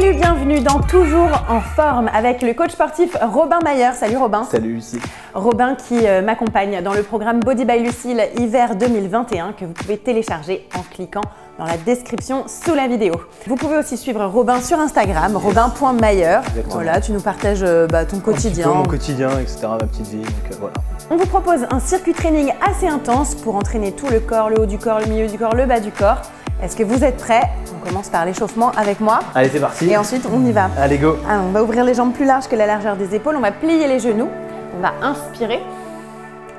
Salut, bienvenue dans Toujours en forme avec le coach sportif Robin Mayer. Salut Robin. Salut Lucie. Robin qui m'accompagne dans le programme Body by Lucille hiver 2021 que vous pouvez télécharger en cliquant dans la description sous la vidéo. Vous pouvez aussi suivre Robin sur Instagram, robin.mayer. Voilà, tu nous partages ton quotidien. Mon quotidien, etc., ma petite vie, donc voilà. On vous propose un circuit training assez intense pour entraîner tout le corps, le haut du corps, le milieu du corps, le bas du corps. Est-ce que vous êtes prêts? On commence par l'échauffement avec moi. Allez, c'est parti. Et ensuite, on y va. Allez, go. Alors, on va ouvrir les jambes plus larges que la largeur des épaules. On va plier les genoux. On va inspirer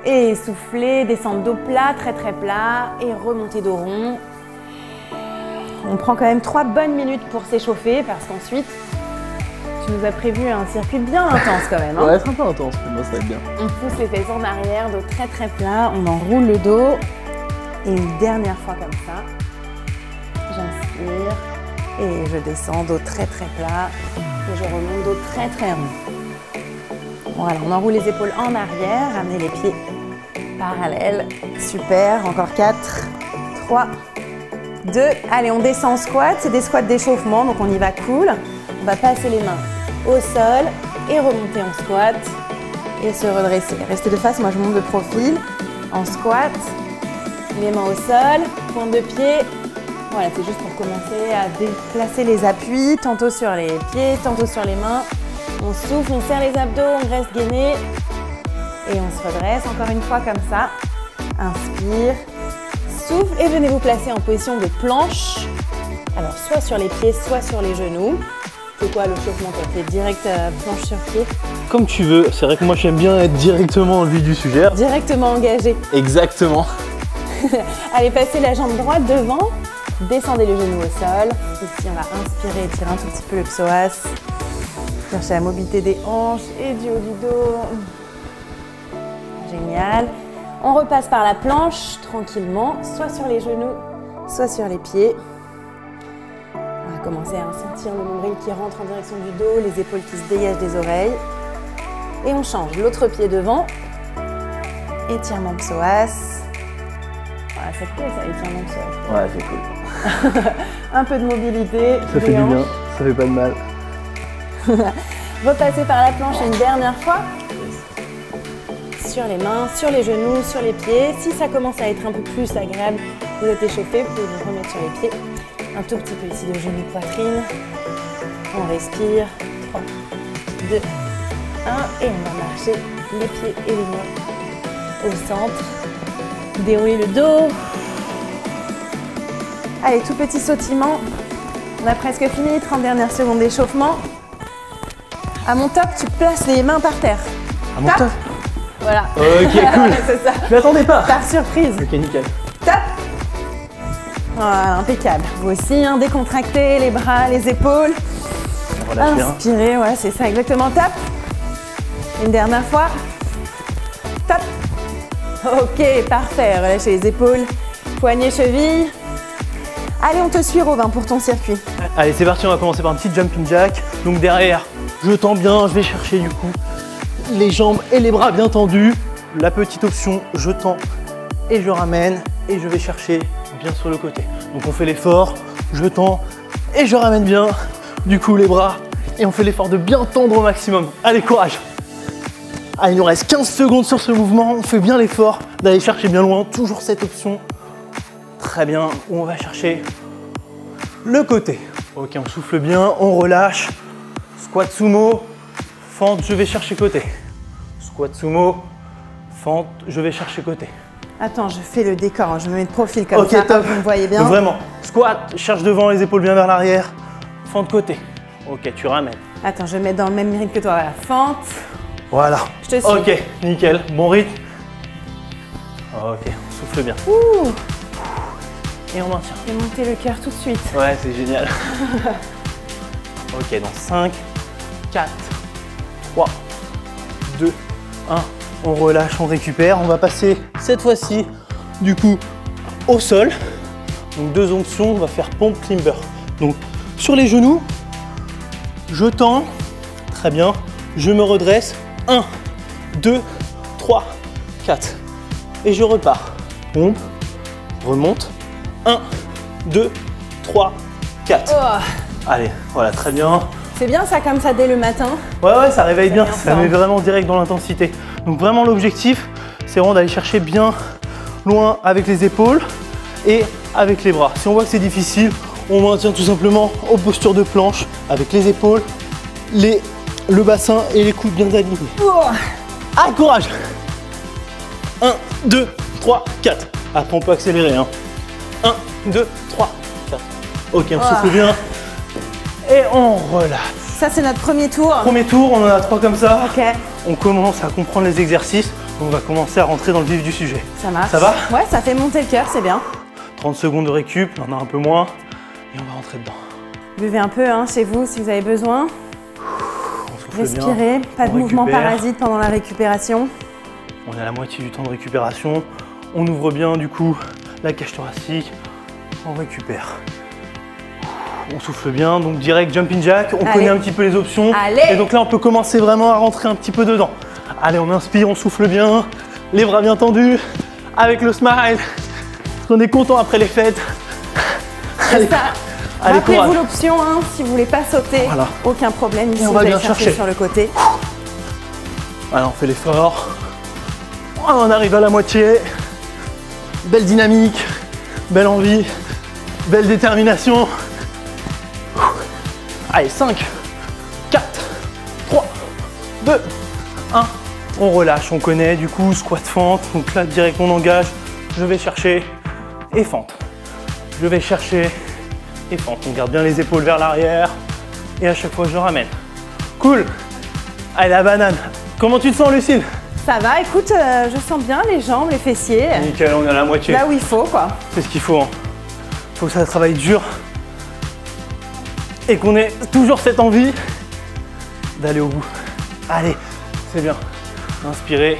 et souffler, descendre dos plat, très très plat et remonter dos rond. On prend quand même 3 bonnes minutes pour s'échauffer parce qu'ensuite, tu nous as prévu un circuit bien intense quand même. Hein. Ouais, c'est un peu intense, mais moi ça va être bien. On pousse les fesses en arrière, dos très très plat. On enroule le dos. Et une dernière fois comme ça. J'inspire et je descends dos très très plat et je remonte dos très très rond. Voilà, on enroule les épaules en arrière, ramenez les pieds parallèles. Super, encore 4, 3, 2. Allez, on descend en squat, c'est des squats d'échauffement, donc on y va cool. On va passer les mains au sol et remonter en squat et se redresser. Restez de face, moi je monte de profil. En squat, les mains au sol, pointe de pied. Voilà, c'est juste pour commencer à déplacer les appuis, tantôt sur les pieds, tantôt sur les mains. On souffle, on serre les abdos, on reste gainé et on se redresse encore une fois comme ça. Inspire, souffle et venez vous placer en position de planche. Alors, soit sur les pieds, soit sur les genoux. C'est quoi le chauffement? Tu es direct planche sur pied? Comme tu veux, c'est vrai que moi j'aime bien être directement en vue du sujet. Directement engagé. Exactement. Allez, passez la jambe droite devant. Descendez le genou au sol. Ici, on va inspirer, étirer un tout petit peu le psoas. Cherchez la mobilité des hanches et du haut du dos. Génial. On repasse par la planche tranquillement, soit sur les genoux, soit sur les pieds. On va commencer à sentir le nombril qui rentre en direction du dos, les épaules qui se dégagent des oreilles. Et on change l'autre pied devant. Étirement psoas. Voilà, ça te plaît ça, étirement psoas? Ouais, c'est cool. Un peu de mobilité. Ça fait du bien, ça fait pas de mal. Repassez par la planche une dernière fois. Sur les mains, sur les genoux, sur les pieds. Si ça commence à être un peu plus agréable, vous êtes échauffé, vous pouvez vous remettre sur les pieds. Un tout petit peu ici de genou poitrine. On respire. 3, 2, 1. Et on va marcher les pieds et les mains au centre. Déroulez le dos. Allez, tout petit sautillement. On a presque fini, 30 dernières secondes d'échauffement. À mon top, tu places les mains par terre. À mon top. Voilà. Ok, cool. C'est ça. Je m'attendais pas. Par surprise. Ok, nickel. Top. Voilà, impeccable. Vous aussi, hein, décontractez les bras, les épaules. On relâche bien. Inspirez, ouais, c'est ça, exactement. Top. Une dernière fois. Top. Ok, parfait. Relâchez les épaules, poignets, chevilles. Allez, on te suit Robin pour ton circuit. Allez, c'est parti, on va commencer par un petit jumping jack. Donc derrière, je tends bien, je vais chercher du coup les jambes et les bras bien tendus. La petite option, je tends et je ramène et je vais chercher bien sur le côté. Donc on fait l'effort, je tends et je ramène bien du coup les bras et on fait l'effort de bien tendre au maximum. Allez, courage. Allez, il nous reste 15 secondes sur ce mouvement, on fait bien l'effort d'aller chercher bien loin, toujours cette option. Très bien, on va chercher le côté. Ok, on souffle bien, on relâche. Squat sumo, fente, je vais chercher côté. Squat sumo, fente, je vais chercher côté. Attends, je fais le décor, je me mets de profil comme ça, top. vous me voyez bien. Donc vraiment, squat, cherche devant, les épaules bien vers l'arrière. Fente côté. Ok, tu ramènes. Attends, je vais mettre dans le même rythme que toi. Voilà, fente. Voilà. Je te suis. Ok, nickel, bon rythme. Ok, on souffle bien. Ouh. Et on maintient. Et monter le cœur tout de suite. Ouais, c'est génial. Ok, dans 5, 4, 3, 2, 1. On relâche, on récupère. On va passer cette fois-ci, du coup, au sol. Donc 2 options, on va faire pompe climber. Donc sur les genoux, je tends, très bien. Je me redresse. 1, 2, 3, 4. Et je repars. Pompe, remonte. 1, 2, 3, 4. Oh. Allez, voilà, très bien. C'est bien ça comme ça dès le matin. Ouais, ça réveille bien, ça ça. met vraiment direct dans l'intensité. Donc vraiment l'objectif, c'est vraiment d'aller chercher bien loin avec les épaules et avec les bras. Si on voit que c'est difficile, on maintient tout simplement aux postures de planche avec les épaules, le bassin et les coudes bien alignés. Ah, courage! 1, 2, 3, 4. Après, on peut accélérer. 1, 2, 3, 4. Ok, on souffle bien. Et on relâche. Ça, c'est notre premier tour. Premier tour, on en a 3 comme ça. Ok. On commence à comprendre les exercices. On va commencer à rentrer dans le vif du sujet. Ça marche. Ça va? Ouais, ça fait monter le cœur, c'est bien. 30 secondes de récup, on en a un peu moins. Et on va rentrer dedans. Buvez un peu chez vous si vous avez besoin. On souffle Respirez, bien. pas de On mouvement récupère. parasite pendant la récupération. On est à la moitié du temps de récupération. On ouvre bien du coup la cage thoracique. On récupère. On souffle bien, donc direct jumping jack. On connaît un petit peu les options. Allez. Et donc là, on peut commencer vraiment à rentrer un petit peu dedans. Allez, on inspire, on souffle bien. Les bras bien tendus. Avec le smile. Parce qu'on est content après les fêtes. Allez, Ça. allez, Rappelez-vous courage. l'option, si vous voulez pas sauter, Voilà. aucun problème. Ici, on vous va allez bien chercher chercher. sur le côté. Voilà, on fait l'effort. On arrive à la moitié. Belle dynamique, belle envie, belle détermination. Allez, 5, 4, 3, 2, 1. On relâche, on connaît du coup squat fente. Donc là, direct, on engage. Je vais chercher et fente. Je vais chercher et fente. On garde bien les épaules vers l'arrière. Et à chaque fois, je ramène. Cool. Allez, la banane. Comment tu te sens, Lucille? Ça va, écoute, je sens bien les jambes, les fessiers. Nickel, on est à la moitié. Là où il faut, quoi. C'est ce qu'il faut. Faut que ça travaille dur. Et qu'on ait toujours cette envie d'aller au bout. Allez, c'est bien. Inspirez.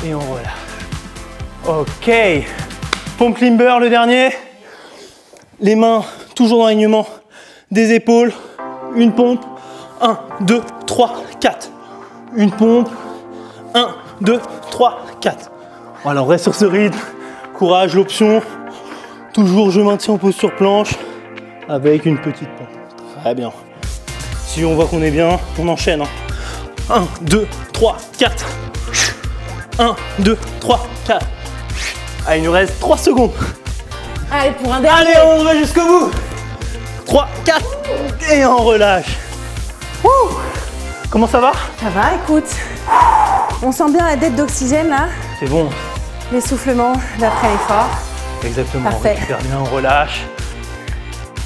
Et on relâche. Ok. Pompe limber, le dernier. Les mains toujours dans l'alignement des épaules. Une pompe. 1, 2, 3, 4. Une pompe. 1, 2, 3, 4. Voilà, on reste sur ce rythme. Courage, l'option. Toujours, je maintiens en posture planche avec une petite pompe. Très bien. Si on voit qu'on est bien, on enchaîne. 1, 2, 3, 4. 1, 2, 3, 4. Allez, il nous reste 3 secondes. Allez, pour un dernier. Allez, on va jusqu'au bout. 3, 4. Et on relâche. Wouh. Comment ça va? Ça va, écoute. On sent bien la dette d'oxygène, là. C'est bon. L'essoufflement d'après l'effort. Exactement. Parfait. On récupère bien, on relâche.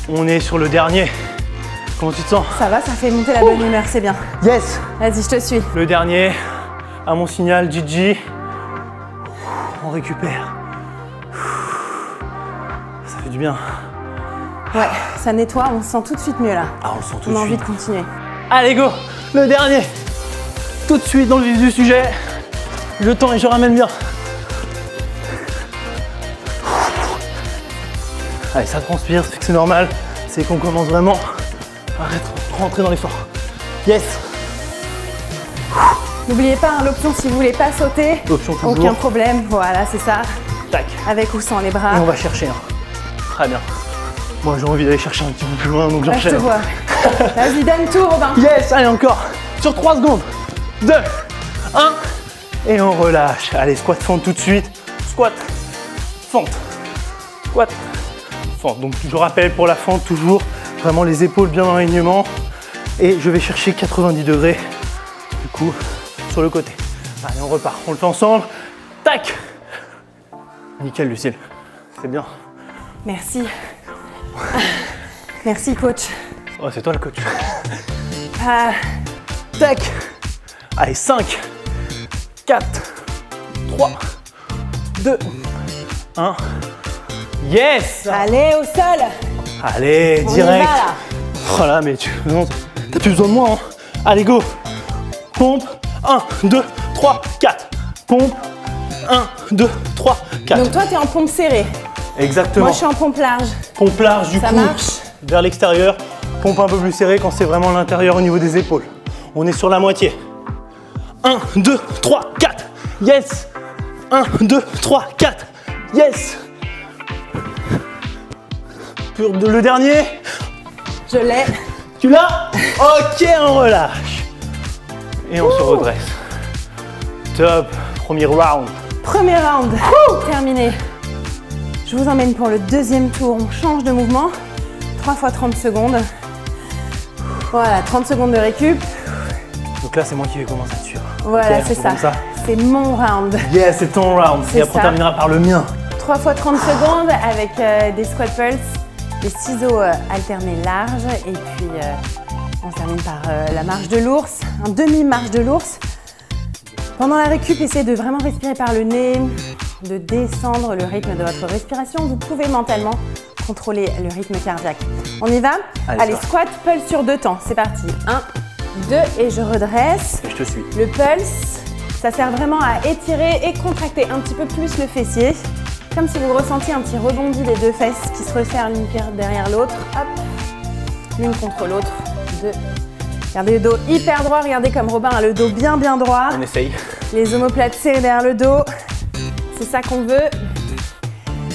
On est sur le dernier. Comment tu te sens? Ça va, ça fait monter la bonne humeur, c'est bien. Yes. Vas-y, je te suis. Le dernier, à mon signal, Gigi. On récupère. Ça fait du bien. Ouais, ça nettoie, on se sent tout de suite mieux, là. Ah, on le sent tout On de a envie suite. de continuer. Allez, go. Le dernier. Tout de suite dans le vif du sujet. Je tends et je ramène bien. Allez, ça transpire, c'est que c'est normal. C'est qu'on commence vraiment à rentrer dans l'effort. Yes. N'oubliez pas l'option si vous voulez pas sauter. L'option toujours. Aucun problème, voilà, c'est ça. Tac. Avec ou sans les Et bras. on va chercher. Très bien. Moi, j'ai envie d'aller chercher un petit peu plus loin, donc Là, je te j'enchaîne. vois. Vas-y, donne tout, Robin. Yes, allez encore. Sur 3 secondes. 2, 1. Et on relâche. Allez, squat fente tout de suite. Squat, fente. Squat, fente. Donc je rappelle pour la fente toujours, vraiment les épaules bien en alignement. Et je vais chercher 90 degrés, du coup, sur le côté. Allez, on repart. On le fait ensemble. Tac. Nickel, Lucille. C'est bien. Merci. Merci, coach. Oh, c'est toi le coach. Ah, Tac. Allez, 5, 4, 3, 2, 1. Yes. allez, au sol. Allez, On y direct. va, là. Voilà, mais tu non, t'as plus besoin de moi. Hein. Allez, go. Pompe. 1, 2, 3, 4. Pompe. 1, 2, 3, 4. Donc toi, t'es en pompe serrée. Exactement. Moi, je suis en pompe large. Pompe large du Ça coup marche. vers l'extérieur. Pompe un peu plus serrée quand c'est vraiment l'intérieur au niveau des épaules. On est sur la moitié. 1, 2, 3, 4. Yes. 1, 2, 3, 4. Yes. Le dernier. Je l'ai. Tu l'as? Ok, on relâche. Et on se redresse. Top. Premier round. Premier round. Terminé. Je vous emmène pour le deuxième tour. On change de mouvement. 3 fois 30 secondes. Voilà, 30 secondes de récup. Donc là, c'est moi qui vais commencer dessus. Voilà, okay, c'est ça. C'est mon round. Yes, c'est ton round. Et après, on terminera par le mien. 3 fois 30 secondes avec des squat pulse, des ciseaux alternés larges. Et puis, on termine par la marche de l'ours, un demi-marche de l'ours. Pendant la récup, essayez de vraiment respirer par le nez, de descendre le rythme de votre respiration. Vous pouvez mentalement contrôler le rythme cardiaque. On y va? Allez, squat pulse sur 2 temps. C'est parti. 1, 2 et je redresse. Et je te suis. Le pulse, ça sert vraiment à étirer et contracter un petit peu plus le fessier. Comme si vous ressentiez un petit rebondi des 2 fesses qui se resserrent l'une derrière l'autre. Hop, l'une contre l'autre. 2. Gardez le dos hyper droit. Regardez comme Robin a le dos bien droit. On essaye. Les omoplates serrées derrière le dos. C'est ça qu'on veut.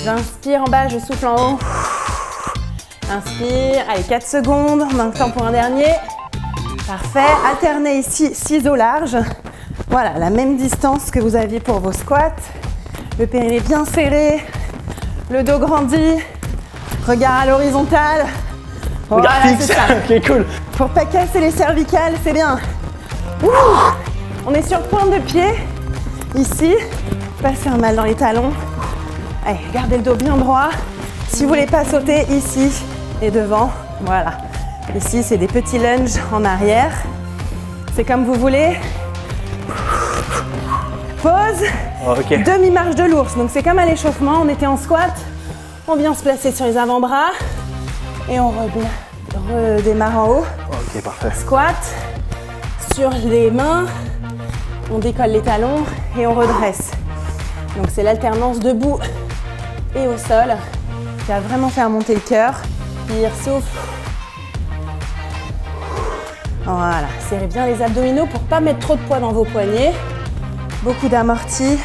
J'inspire en bas, je souffle en haut. Inspire. Allez, 4 secondes. On a un temps pour un dernier. Parfait. Alternez ici, ciseaux larges. Voilà, la même distance que vous aviez pour vos squats. Le périnée bien serré. Le dos grandi. Regard à l'horizontale. Regard voilà, fixe. c'est ça. Ok, cool. Pour pas casser les cervicales, c'est bien. Ouh. On est sur pointe de pied. Ici, pas se faire mal dans les talons. Allez, gardez le dos bien droit. Si vous voulez pas sauter, ici et devant. Voilà. Ici, c'est des petits lunges en arrière. C'est comme vous voulez. Pause. Ok. Demi-marche de l'ours. Donc c'est comme à l'échauffement. On était en squat. On vient se placer sur les avant-bras. Et on redémarre en haut. Ok, parfait. Squat. Sur les mains. On décolle les talons et on redresse. Donc c'est l'alternance debout et au sol qui va vraiment faire monter le cœur. Pire, souffle. Voilà, serrez bien les abdominaux pour ne pas mettre trop de poids dans vos poignets. Beaucoup d'amortis.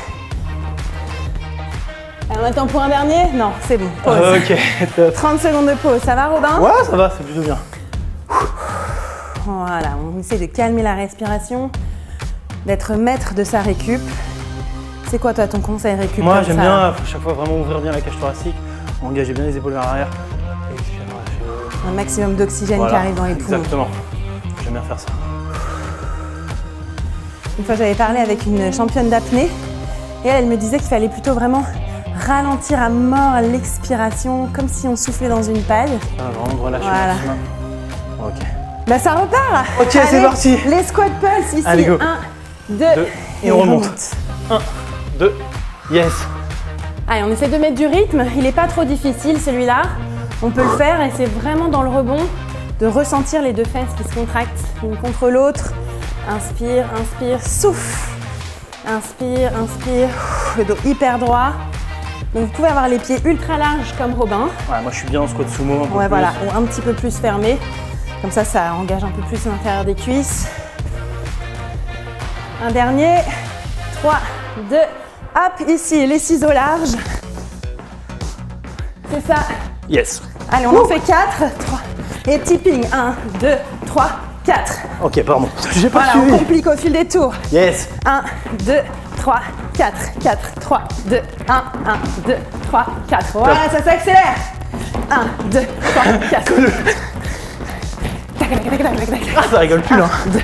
On attend pour un dernier? Non, c'est bon, pause. Ok, top. 30 secondes de pause, ça va Robin? Ouais, ça va, c'est plutôt bien. Voilà, on essaie de calmer la respiration, d'être maître de sa récup. C'est quoi toi ton conseil récup? Moi j'aime bien à chaque fois vraiment ouvrir bien la cage thoracique, engager bien les épaules vers l'arrière. Et puis un maximum d'oxygène qui arrive dans les poumons. Exactement, j'aime bien faire ça. Une fois j'avais parlé avec une championne d'apnée et elle me disait qu'il fallait plutôt vraiment ralentir à mort l'expiration, comme si on soufflait dans une paille. Vraiment relâcher voilà. maximum. Ok. Bah ça repart. Ok, c'est parti. Les squat pulse ici. Allez, go. 1, 2 et on remonte. 1, 2, yes. Allez, on essaie de mettre du rythme. Il n'est pas trop difficile celui-là. On peut le faire et c'est vraiment dans le rebond de ressentir les 2 fesses qui se contractent l'une contre l'autre. Inspire, inspire, souffle. Inspire, inspire. Le dos hyper droit. Donc vous pouvez avoir les pieds ultra larges comme Robin. Ouais, moi je suis bien en squat sumo. Ouais, voilà, ou un petit peu plus fermé. Comme ça, ça engage un peu plus l'intérieur des cuisses. Un dernier. 3, 2, hop, ici, les ciseaux larges. C'est ça. Yes. Allez, on en fait 4, 3. Et tipping. 1, 2, 3, 4. Ok, pardon. J'ai pas voilà, suivi. on complique au fil des tours. Yes. 1, 2, 3, 4, 4, 3, 2, 1, 1, 2, 3, 4. Voilà, ça s'accélère. 1, 2, 3, 4. Ah, ça rigole plus, 1, hein. 2.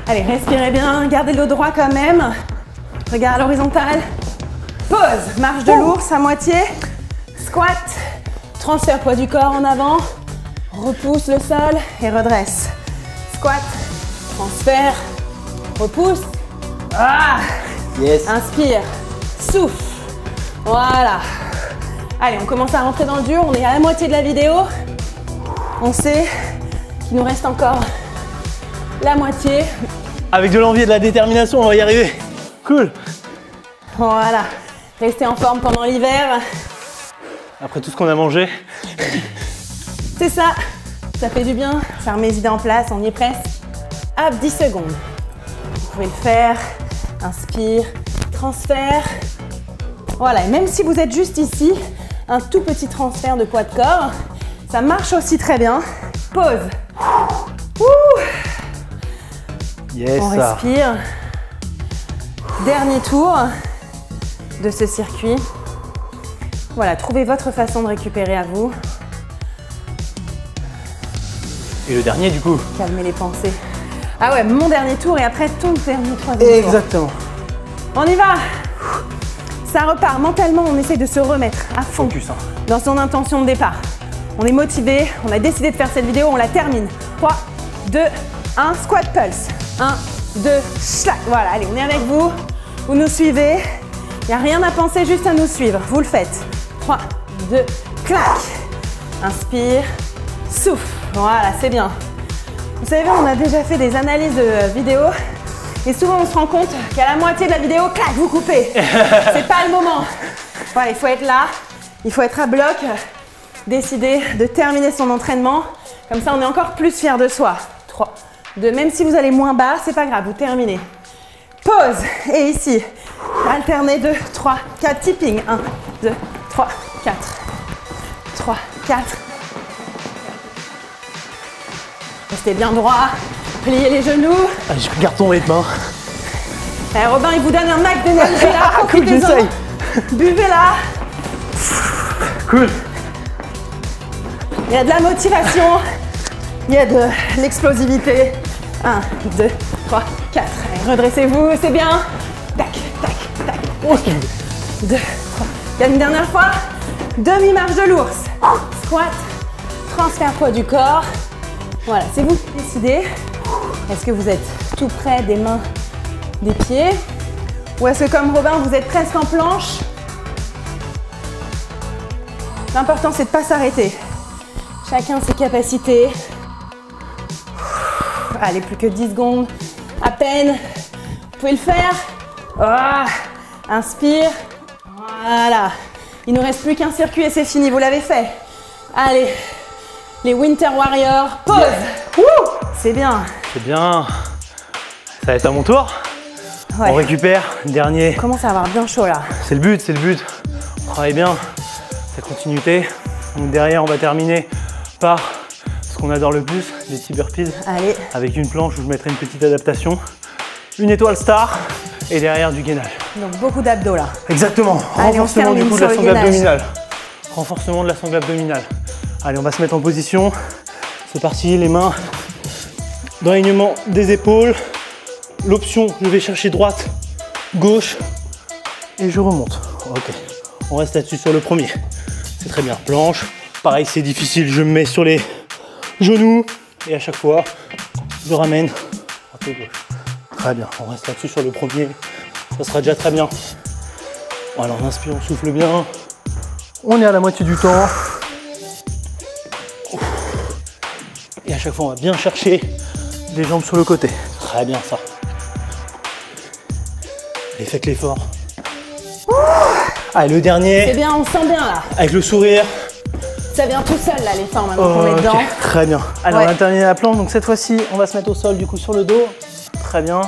Allez, respirez bien, gardez le dos droit quand même. Regard à l'horizontale. Pause, marche de l'ours à moitié. Squat, transfert poids du corps en avant. Repousse le sol et redresse. Squat, transfert, repousse. Ah, Yes. inspire, souffle. Voilà. Allez, on commence à rentrer dans le dur. On est à la moitié de la vidéo. On sait qu'il nous reste encore la moitié. Avec de l'envie et de la détermination, on va y arriver. Cool. Voilà. Restez en forme pendant l'hiver. Après tout ce qu'on a mangé. C'est ça. Ça fait du bien. Fermez les idées en place. On y est presque. Hop, 10 secondes. Vous pouvez le faire. Inspire, transfert. Voilà, et même si vous êtes juste ici, un tout petit transfert de poids de corps, ça marche aussi très bien. Pause. Ouh. Yes. On respire. Dernier tour de ce circuit. Voilà, trouvez votre façon de récupérer à vous. Et le dernier, du coup. Calmez les pensées. Ah ouais, mon dernier tour et après ton dernier troisième tour. Exactement. On y va. Ça repart. Mentalement, on essaie de se remettre à fond dans son intention de départ. On est motivé, on a décidé de faire cette vidéo, on la termine. 3, 2, 1, squat pulse. 1, 2, schlac. Voilà, allez, on est avec vous. Vous nous suivez. Il n'y a rien à penser, juste à nous suivre. Vous le faites. 3, 2, clac. Inspire, souffle. Voilà, c'est bien. Vous savez, on a déjà fait des analyses de vidéos et souvent on se rend compte qu'à la moitié de la vidéo, clac, vous coupez. C'est pas le moment. Voilà, il faut être là, il faut être à bloc, décider de terminer son entraînement. Comme ça, on est encore plus fiers de soi. 3, 2, même si vous allez moins bas, c'est pas grave, vous terminez. Pause. Et ici, alternez 2, 3, 4, tipping. 1, 2, 3, 4. 3, 4. Restez bien droit, pliez les genoux. Allez, je regarde ton rythme. Hein. Allez, Robin, il vous donne un max d'énergie là. Cool, j'essaye. Buvez là. Cool. Il y a de la motivation, il y a de l'explosivité. 1, 2, 3, 4. Allez, redressez-vous, c'est bien. Tac, tac, tac. 1, 2, 3. Il y a une dernière fois. Demi-marche de l'ours. Squat, transfert poids du corps. Voilà, c'est vous qui décidez. Est-ce que vous êtes tout près des mains, des pieds? Ou est-ce que comme Robin, vous êtes presque en planche? L'important, c'est de ne pas s'arrêter. Chacun ses capacités. Allez, plus que 10 secondes. À peine. Vous pouvez le faire. Oh, inspire. Voilà. Il ne nous reste plus qu'un circuit et c'est fini. Vous l'avez fait. Allez. Les Winter Warriors. Pause. Yeah. C'est bien. C'est bien. Ça va être à mon tour. Ouais. On récupère. Dernier. On commence à avoir bien chaud là. C'est le but, c'est le but. On travaille bien. Sa continuité. Donc derrière, on va terminer par ce qu'on adore le plus, les petits burpees. Allez. Avec une planche où je mettrai une petite adaptation. Une étoile star. Et derrière, du gainage. Donc beaucoup d'abdos là. Exactement. Allez, renforcement du coup de la sangle abdominale. Renforcement de la sangle abdominale. Allez, on va se mettre en position. C'est parti, les mains dans l'alignement des épaules. L'option, je vais chercher droite, gauche et je remonte. Ok, on reste là-dessus sur le premier. C'est très bien, planche. Pareil, c'est difficile, je me mets sur les genoux et à chaque fois, je ramène droite et gauche. Très bien, on reste là-dessus sur le premier. Ça sera déjà très bien. Voilà, on inspire, on souffle bien. On est à la moitié du temps. Et à chaque fois, on va bien chercher les jambes sur le côté. Très bien ça. Et faites l'effort. Allez, le dernier. C'est bien, on sent bien là. Avec le sourire. Ça vient tout seul là, l'effort maintenant qu'on est dedans. Très bien. Alors, on a terminé la planche. Donc cette fois-ci, on va se mettre au sol du coup sur le dos. Très bien.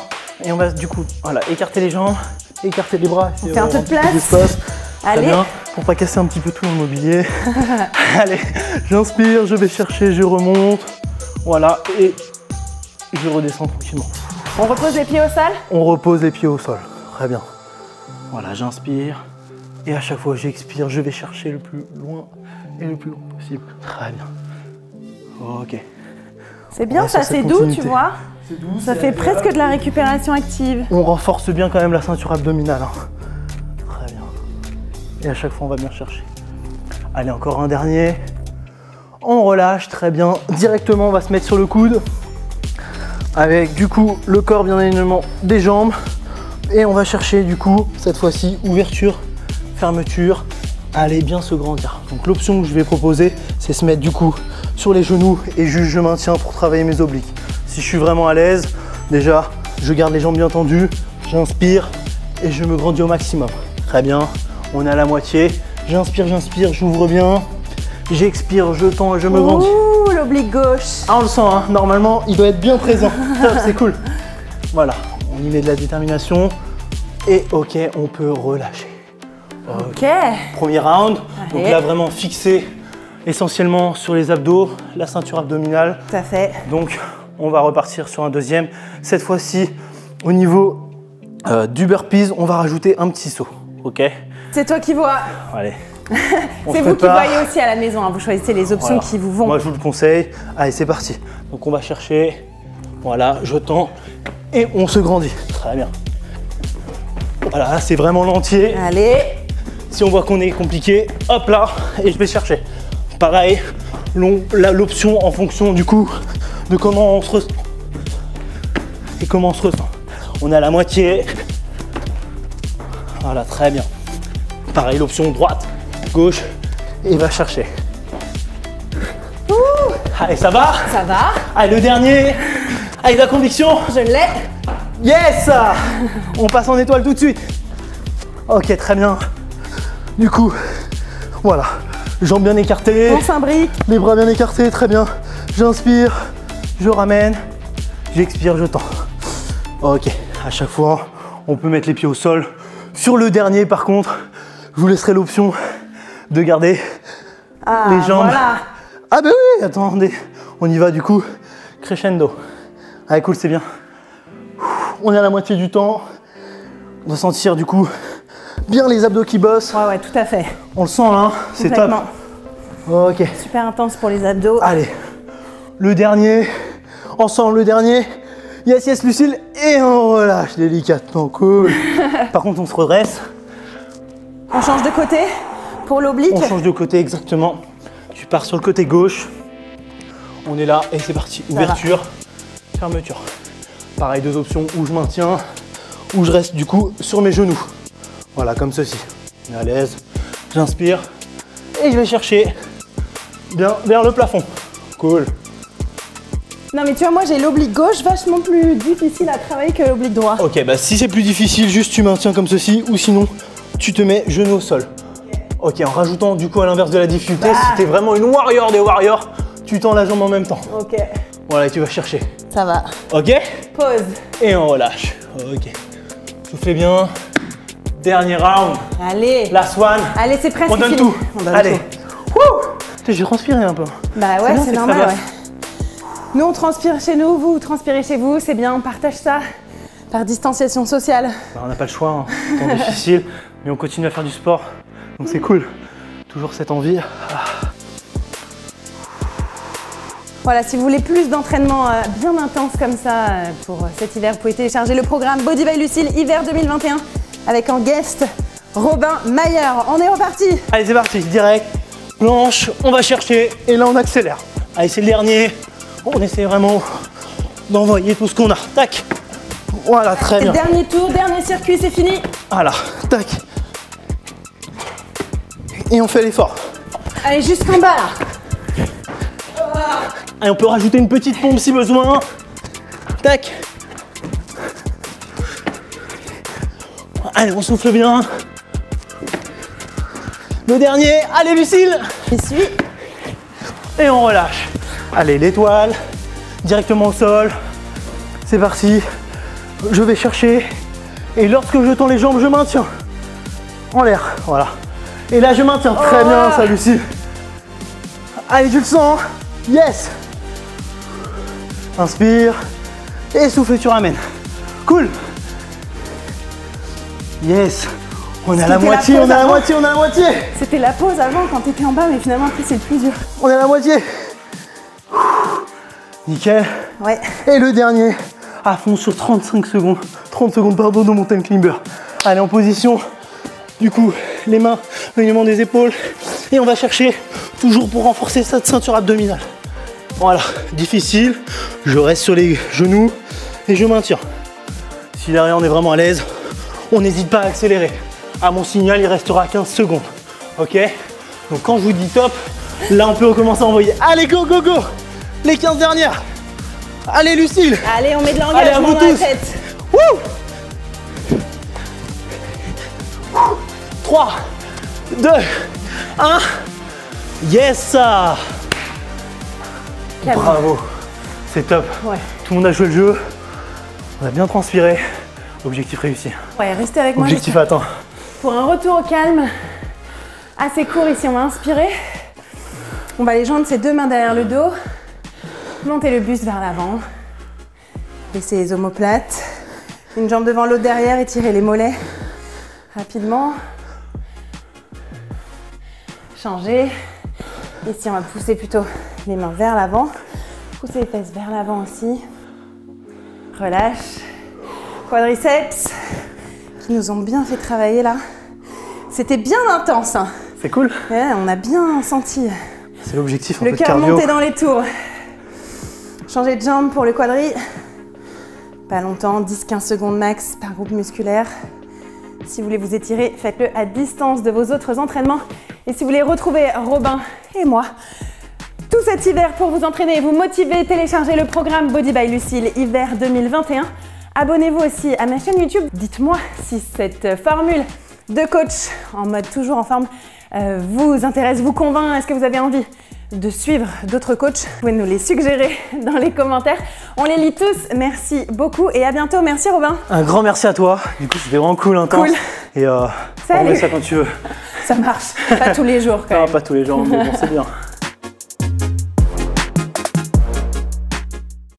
Et on va du coup, voilà, écarter les jambes, écarter les bras. On fait un peu de place. Allez. Très bien. Pour pas casser un petit peu tout le mobilier. Allez, j'inspire, je vais chercher, je remonte. Voilà, et je redescends tranquillement. On repose les pieds au sol? On repose les pieds au sol. Très bien. Voilà, j'inspire. Et à chaque fois, j'expire, je vais chercher le plus loin et le plus long possible. Très bien. Ok. C'est bien, ça, c'est doux, tu vois. Doux, ça fait presque de la récupération active. On renforce bien quand même la ceinture abdominale. Hein. Très bien. Et à chaque fois, on va bien chercher. Allez, encore un dernier. On relâche, très bien. Directement, on va se mettre sur le coude. Avec du coup, le corps bien alignement des jambes. Et on va chercher du coup, cette fois-ci, ouverture, fermeture. Allez, bien se grandir. Donc l'option que je vais proposer, c'est se mettre du coup sur les genoux et juste je maintiens pour travailler mes obliques. Si je suis vraiment à l'aise, déjà, je garde les jambes bien tendues, j'inspire et je me grandis au maximum. Très bien, on est à la moitié. J'inspire, j'ouvre bien. J'expire, je tends et je me grandis. Ouh, l'oblique gauche. Ah, on le sent, hein. Normalement, il doit être bien présent. Top, c'est cool. Voilà, on y met de la détermination. Et ok, on peut relâcher. Ok. Premier round. Donc Allez. là, vraiment fixé essentiellement sur les abdos, la ceinture abdominale. Tout à fait. Donc, on va repartir sur un deuxième. Cette fois-ci, au niveau du burpees, on va rajouter un petit saut. Ok? C'est toi qui vois. Allez. C'est vous qui voyez aussi à la maison. Hein. Vous choisissez les options qui vous vont. Moi, je vous le conseille. Allez, c'est parti. Donc, on va chercher. Voilà, je tends et on se grandit. Très bien. Voilà, là, c'est vraiment l'entier. Allez. Si on voit qu'on est compliqué, hop là, et je vais chercher. Pareil, l'option en fonction du coup de comment on se ressent. Et comment on se ressent. On est à la moitié. Voilà, très bien. Pareil, l'option droite, gauche, et va chercher. Ouh. Allez, ça va? Ça va. Allez, le dernier. Avec la conviction. Je l'ai. Yes! On passe en étoile tout de suite. Ok, très bien. Du coup, voilà. Jambes bien écartées. On s'imbrique. Les bras bien écartés, très bien. J'inspire, je ramène, j'expire, je tends. Ok, à chaque fois, on peut mettre les pieds au sol. Sur le dernier, par contre, je vous laisserai l'option de garder les jambes. Voilà. Ah bah oui, attendez. On y va du coup, crescendo. Allez, cool, c'est bien. On est à la moitié du temps. On va sentir du coup bien les abdos qui bossent. Ouais, tout à fait. On le sent là, c'est top. Ok. Super intense pour les abdos. Allez, le dernier. Ensemble, le dernier. Yes, yes, Lucille. Et on relâche délicatement. Cool. Par contre, on se redresse. On change de côté pour l'oblique. On change de côté, exactement. Tu pars sur le côté gauche. On est là et c'est parti. Ouverture, fermeture. Pareil, deux options où je maintiens, où je reste du coup sur mes genoux. Voilà, comme ceci. On est à l'aise. J'inspire et je vais chercher bien vers le plafond. Cool. Non mais tu vois, moi j'ai l'oblique gauche vachement plus difficile à travailler que l'oblique droit. Ok, bah si c'est plus difficile, juste tu maintiens comme ceci ou sinon tu te mets genou au sol. Ok, en rajoutant du coup à l'inverse de la difficulté, si t'es vraiment une warrior des warriors, tu tends la jambe en même temps. Ok. Voilà, et tu vas chercher. Ça va. Ok? Pause. Et on relâche. Ok. Soufflez bien. Dernier round. Allez. Last one. Allez, c'est presque On donne fini. tout. On donne Allez. tout. Putain, j'ai transpiré un peu. Bah ouais, bon, c'est c'est normal. très bien. Ouais. Nous, on transpire chez nous, vous transpirez chez vous. C'est bien, on partage ça par distanciation sociale. Bah, on n'a pas le choix, hein. C'est temps difficile, mais on continue à faire du sport. Donc c'est cool. Toujours cette envie. Voilà, si vous voulez plus d'entraînement bien intense comme ça pour cet hiver, vous pouvez télécharger le programme Body by Lucille Hiver 2021 avec en guest Robin Mayer. On est reparti. Allez, c'est parti, direct. Planche, on va chercher et là on accélère. Allez, c'est le dernier. On essaie vraiment d'envoyer tout ce qu'on a. Tac. Voilà, très bien. Dernier tour, dernier circuit, c'est fini. Voilà, tac. Et on fait l'effort. Allez, jusqu'en bas là. Allez, on peut rajouter une petite pompe si besoin. Tac. Allez, on souffle bien. Le dernier. Allez, Lucille. J'y suis. Et on relâche. Allez, l'étoile. Directement au sol. C'est parti. Je vais chercher. Et lorsque je tends les jambes, je maintiens. En l'air. Voilà. Et là, je maintiens. Très bien, ça, Lucille. Allez, tu le sens. Yes. Inspire. Et souffle, tu ramènes. Cool. Yes. On est à la moitié, on est à la moitié, on est à la moitié. C'était la pause avant quand t'étais en bas, mais finalement après c'est le plus dur. On est à la moitié. Nickel. Ouais. Et le dernier, à fond sur 35 secondes. 30 secondes, pardon, de mountain climber. Allez, en position. Du coup, les mains, l'alignement des épaules. Et on va chercher, toujours pour renforcer cette ceinture abdominale. Voilà, difficile. Je reste sur les genoux et je maintiens. Si derrière on est vraiment à l'aise, on n'hésite pas à accélérer. À mon signal, il restera 15 secondes. Ok? Donc quand je vous dis top, là on peut recommencer à envoyer. Allez, go, go, go! Les 15 dernières. Allez, Lucille. Allez, on met de Allez, à l'engagement vous dans la tous. tête. Wouh! 3, 2, 1. Yes, ça! Calme. Bravo. C'est top. Ouais. Tout le monde a joué le jeu. On a bien transpiré. Objectif réussi. Ouais, restez avec moi. Objectif atteint. Pour un retour au calme assez court ici, on va inspirer. On va les joindre ses deux mains derrière le dos. Montez le buste vers l'avant. Laissez les omoplates. Une jambe devant l'autre derrière, étirez les mollets. Rapidement. Changez. Ici, on va pousser plutôt les mains vers l'avant. Poussez les fesses vers l'avant aussi. Relâche. Quadriceps qui nous ont bien fait travailler là. C'était bien intense. Hein. C'est cool. Ouais, on a bien senti. C'est l'objectif, un peu Le de cœur cardio. monté dans les tours. Changez de jambe pour le quadri. Pas longtemps, 10-15 secondes max par groupe musculaire. Si vous voulez vous étirer, faites-le à distance de vos autres entraînements. Et si vous voulez retrouver Robin et moi tout cet hiver pour vous entraîner et vous motiver, téléchargez le programme Body by Lucile Hiver 2021. Abonnez-vous aussi à ma chaîne YouTube. Dites-moi si cette formule de coach en mode toujours en forme vous intéresse, vous convainc. Est-ce que vous avez envie de suivre d'autres coachs? Vous pouvez nous les suggérer dans les commentaires. On les lit tous. Merci beaucoup et à bientôt. Merci Robin. Un grand merci à toi. Du coup, c'était vraiment cool, intense. Cool. Et on fait ça quand tu veux. Ça marche. Pas tous les jours quand même. Non, pas tous les jours, mais bon, c'est bien.